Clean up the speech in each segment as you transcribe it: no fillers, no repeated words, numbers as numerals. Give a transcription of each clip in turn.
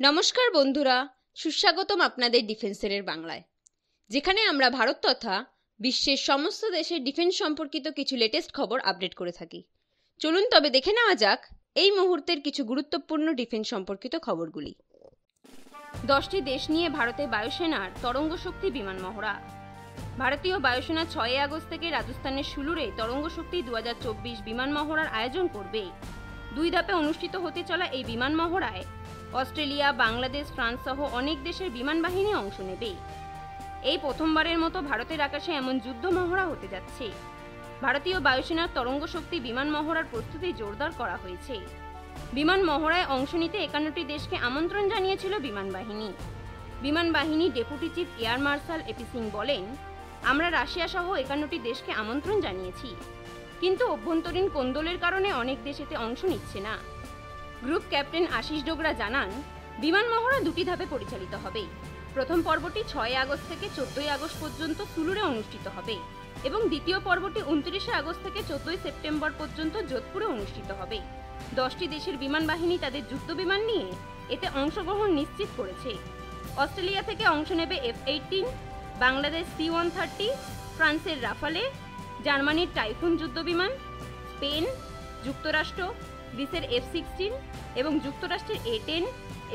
নমস্কার বন্ধুরা, সুস্বাগতম আপনাদের ডিফেন্সের বাংলায়, যেখানে আমরা ভারত তথা বিশ্বের সমস্ত দেশের ডিফেন্স সম্পর্কিত কিছু লেটেস্ট খবর আপডেট করে থাকি। চলুন তবে দেখে নেওয়া যাক এই মুহূর্তের কিছু গুরুত্বপূর্ণ ডিফেন্স সম্পর্কিত খবরগুলি। 10টি দেশ নিয়ে ভারতের বায়ুসেনার তরঙ্গ শক্তি বিমান মহড়া। ভারতীয় বায়ুসেনা 6 আগস্ট থেকে রাজস্থানের সুলুরে তরঙ্গ শক্তি 2024 বিমান মহড়ার আয়োজন করবে। 2 ধাপে অনুষ্ঠিত হতে চলা এই বিমান মহড়ায় অস্ট্রেলিয়া, বাংলাদেশ, ফ্রান্স সহ অনেক দেশের বিমান বাহিনী অংশ নেবে। এই প্রথমবারের মতো ভারতের আকাশে এমন যুদ্ধ মহড়া হতে যাচ্ছে। ভারতীয় বায়ুসেনার তরঙ্গ শক্তি বিমান মহড়ার প্রস্তুতি জোরদার করা হয়েছে। বিমান মহড়ায় অংশ নিতে 51টি দেশকে আমন্ত্রণ জানিয়েছিল বিমান বাহিনী। বিমান বাহিনী deputy chief air marshal AP Singh বলেন, আমরা রাশিয়া সহ 51টি দেশকে আমন্ত্রণ জানিয়েছি, কিন্তু অভ্যন্তরীণ কোন্দলের কারণে অনেক দেশ এতে অংশ নিচ্ছে না। গ্রুপ ক্যাপ্টেন আশিস ডোগরা জানান, বিমান মহড়া 2টি ধাপে পরিচালিত হবে। প্রথম পর্বটি 6 আগস্ট থেকে 14 আগস্ট পর্যন্ত সুলুরে অনুষ্ঠিত হবে এবং দ্বিতীয় পর্বটি 29 আগস্ট থেকে 14 সেপ্টেম্বর পর্যন্ত যোধপুরে অনুষ্ঠিত হবে। 10টি দেশের বিমান বাহিনী তাদের যুদ্ধ বিমান নিয়ে এতে অংশগ্রহণ নিশ্চিত করেছে। অস্ট্রেলিয়া থেকে অংশ নেবে F-18, বাংলাদেশ C-130, ফ্রান্সের রাফালে, জার্মানির টাইফুন যুদ্ধ বিমান, স্পেন, যুক্তরাষ্ট্র, গ্রিসের F-16 এবং যুক্তরাষ্ট্রের A-10,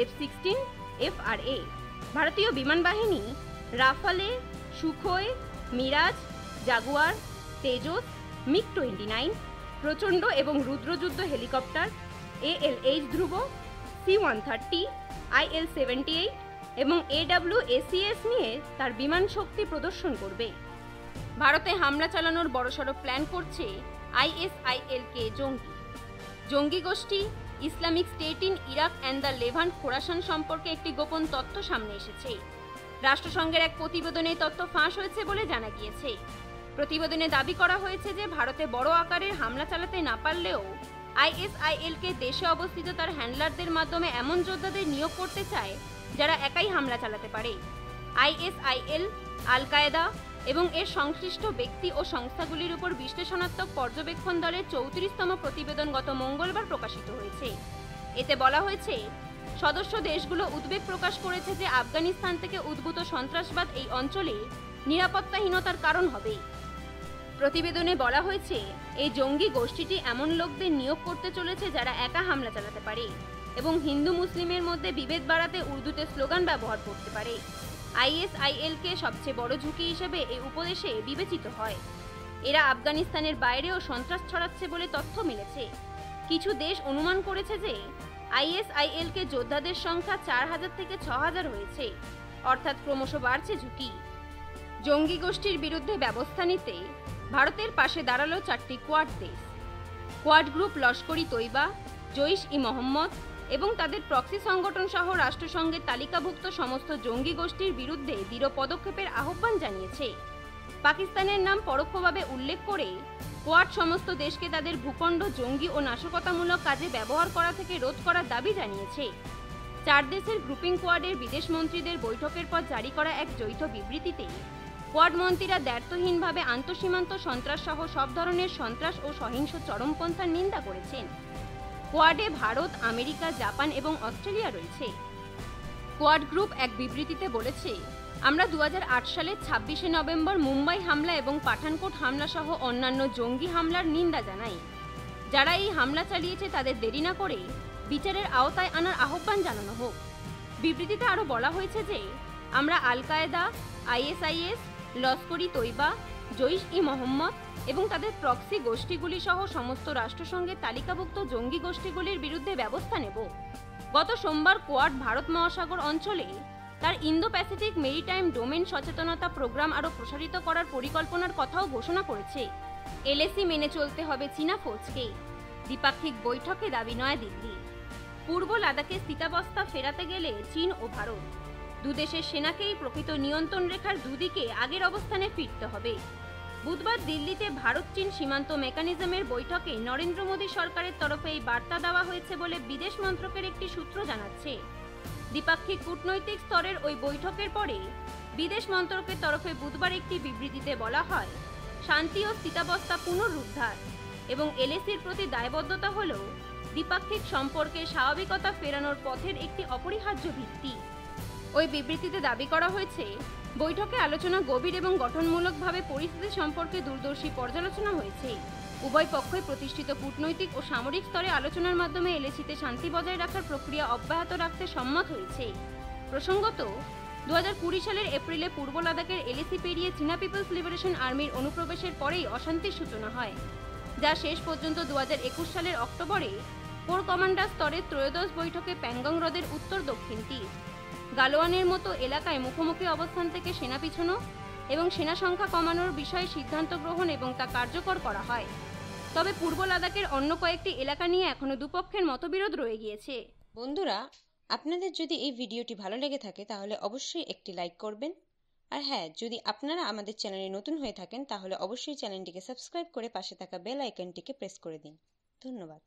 F-16, FRA। ভারতীয় বিমান বাহিনী Rafale, Sukhoi, Mirage, Jaguar, Tejas, MiG, Prachand এবং রুদ্রযুদ্ধ হেলিকপ্টার, ALH ধ্রুব, C-130, IL-78 এবং AWACS নিয়ে তার বিমান শক্তি প্রদর্শন করবে। ভারতে হামলা চালানোর বড়সড় প্ল্যান করছে ISIL-কে জঙ্গি গোষ্ঠী Islamic state in Iraq and the Levant Khorasan সম্পর্কে একটি গোপন তথ্য সামনে এসেছে। রাষ্ট্রসংঘের এক প্রতিবেদনে তথ্য ফাঁস হয়েছে বলে জানা গিয়েছে। প্রতিবেদনে দাবি করা হয়েছে যে ভারতে বড় আকারের হামলা চালাতে না পারলেও ISIL-কে দেশে অবস্থিত তার হ্যান্ডলারদের মাধ্যমে এমন যোদ্ধাদের নিয়োগ করতে চায় যারা একাই হামলা চালাতে পারে। ISIL, আল কায়েদা এবং এর সংশ্লিষ্ট ব্যক্তি ও সংস্থাগুলির উপর বিশ্লেষণাত্মক পর্যবেক্ষণ দলের 34তম প্রতিবেদন গত মঙ্গলবার প্রকাশিত হয়েছে। এতে বলা হয়েছে, সদস্য দেশগুলো উদ্বেগ প্রকাশ করেছে যে আফগানিস্তান থেকে উদ্ভূত সন্ত্রাসবাদ এই অঞ্চলে নিরাপত্তাহীনতার কারণ হবে। প্রতিবেদনে বলা হয়েছে, এই জঙ্গি গোষ্ঠীটি এমন লোকদের নিয়োগ করতে চলেছে যারা একা হামলা চালাতে পারে এবং হিন্দু মুসলিমের মধ্যে বিভেদ বাড়াতে উর্দুতে স্লোগান ব্যবহার করতে পারে। ISIL-কে সবচেয়ে বড় ঝুঁকি হিসেবে এই উপদেশে বিবেচিত হয়। এরা আফগানিস্তানের বাইরেও সন্ত্রাস ছড়াচ্ছে বলে তথ্য মিলেছে। কিছু দেশ অনুমান করেছে যে ISIL-কে যোদ্ধাদের সংখ্যা 4000 থেকে 6000 হয়েছে, অর্থাৎ ক্রমশ বাড়ছে ঝুঁকি। জঙ্গি গোষ্ঠীর বিরুদ্ধে ব্যবস্থা নিতে ভারতের পাশে দাঁড়ালো 4টি কোয়াড দেশ। কোয়াড গ্রুপ লস্কর-ই-তৈবা, জইশ-ই-মোহাম্মদ এবং তাদের প্রক্সি সংগঠন সহ রাষ্ট্রসংঘের তালিকাভুক্ত সমস্ত জঙ্গি গোষ্ঠীর বিরুদ্ধে দৃঢ় পদক্ষেপের আহ্বান জানিয়েছে। পাকিস্তানের নাম পরোক্ষভাবে উল্লেখ করে কোয়াড সমস্ত দেশকে তাদের ভূখণ্ড জঙ্গি ও নাশকতামূলক কাজে ব্যবহার করা থেকে রোধ করার দাবি জানিয়েছে। 4 দেশের গ্রুপিং কোয়াডের বিদেশ মন্ত্রীদের বৈঠকের পর জারি করা এক যৌথ বিবৃতিতে কোয়াড মন্ত্রীরা দ্ব্যর্থহীনভাবে আন্তঃসীমান্ত সন্ত্রাস সহ সব ধরনের সন্ত্রাস ও সহিংস চরমপন্থার নিন্দা করেছেন। কোয়াডে ভারত, আমেরিকা, জাপান এবং অস্ট্রেলিয়া রয়েছে। কোয়াড গ্রুপ এক বিবৃতিতে বলেছে, আমরা 2008 সালের 26শে নভেম্বর মুম্বাই হামলা এবং পাঠানকোট হামলা সহ অন্যান্য জঙ্গি হামলার নিন্দা জানাই। যারা এই হামলা চালিয়েছে তাদের দেরি না করে বিচারের আওতায় আনার আহ্বান জানানো হোক। বিবৃতিতে আরও বলা হয়েছে যে আমরা আল কায়েদা, ISIS, লস্কর-ই-তৈবা, জইশ-ই-মোহাম্মদ এবং তাদের প্রক্সি গোষ্ঠীগুলি সহ সমস্ত রাষ্ট্রসংঘের তালিকাভুক্ত জঙ্গি গোষ্ঠীগুলির বিরুদ্ধে ব্যবস্থা নেব। গত সোমবার কোয়াড ভারত মহাসাগর অঞ্চলে তার ইন্দো প্যাসিফিক মেরিটাইম ডোমেন সচেতনতা প্রোগ্রাম আরও প্রসারিত করার পরিকল্পনার কথাও ঘোষণা করেছে। LAC মেনে চলতে হবে চীনা ফৌজকে, দ্বিপাক্ষিক বৈঠকে দাবি নয়াদিল্লি। পূর্ব লাদাখে স্থিতাবস্থা ফেরাতে গেলে চীন ও ভারত দুদেশের সেনাকেই প্রকৃত নিয়ন্ত্রণ রেখার দুদিকে আগের অবস্থানে ফিরতে হবে। বুধবার দিল্লিতে ভারত-চীন সীমান্ত মেকানিজমের বৈঠকে নরেন্দ্র মোদী সরকারের তরফে এই বার্তা দেওয়া হয়েছে বলে বিদেশ মন্ত্রকের একটি সূত্র জানাচ্ছে। দ্বিপাক্ষিক কূটনৈতিক স্তরের ওই বৈঠকের পরে বিদেশ মন্ত্রকের তরফে বুধবার একটি বিবৃতিতে বলা হয়, শান্তি ও স্থিতাবস্থা পুনরুদ্ধার এবং LACর প্রতি দায়বদ্ধতা হল দ্বিপাক্ষিক সম্পর্কে স্বাভাবিকতা ফেরানোর পথের একটি অপরিহার্য ভিত্তি। ওই বিবৃতিতে দাবি করা হয়েছে, বৈঠকে আলোচনা গভীর এবং গঠনমূলকভাবে পরিস্থিতি সম্পর্কে দূরদর্শী পর্যালোচনা হয়েছে। উভয় পক্ষই প্রতিষ্ঠিত কূটনৈতিক ও সামরিক স্তরে আলোচনার মাধ্যমে এলএসিতে শান্তি বজায় রাখার প্রক্রিয়া অব্যাহত রাখতে সম্মত হয়েছে। প্রসঙ্গত, 2020 সালের এপ্রিলে পূর্ব লাদাখের এলএসি পেরিয়ে চীনা পিপলস লিবারেশন আর্মির অনুপ্রবেশের পরেই অশান্তির সূচনা হয়, যা শেষ পর্যন্ত 2021 সালের অক্টোবরে কোর কমান্ডার স্তরের ত্রয়োদশ বৈঠকে প্যাংগং হ্রদের উত্তর দক্ষিণ তীর গালোয়ানের মতো এলাকায় মুখোমুখি অবস্থান থেকে সেনা পিছনো এবং সেনা সংখ্যা কমানোর বিষয়ে সিদ্ধান্ত গ্রহণ এবং তা কার্যকর করা হয়। তবে পূর্ব লাদাখের অন্য কয়েকটি এলাকা নিয়ে এখনো দুপক্ষের মতবিরোধ রয়ে গিয়েছে। বন্ধুরা, আপনাদের যদি এই ভিডিওটি ভালো লেগে থাকে তাহলে অবশ্যই একটি লাইক করবেন। আর হ্যাঁ, যদি আপনারা আমাদের চ্যানেলে নতুন হয়ে থাকেন তাহলে অবশ্যই চ্যানেলটিকে সাবস্ক্রাইব করে পাশে থাকা বেল আইকনটিকে প্রেস করে দিন। ধন্যবাদ।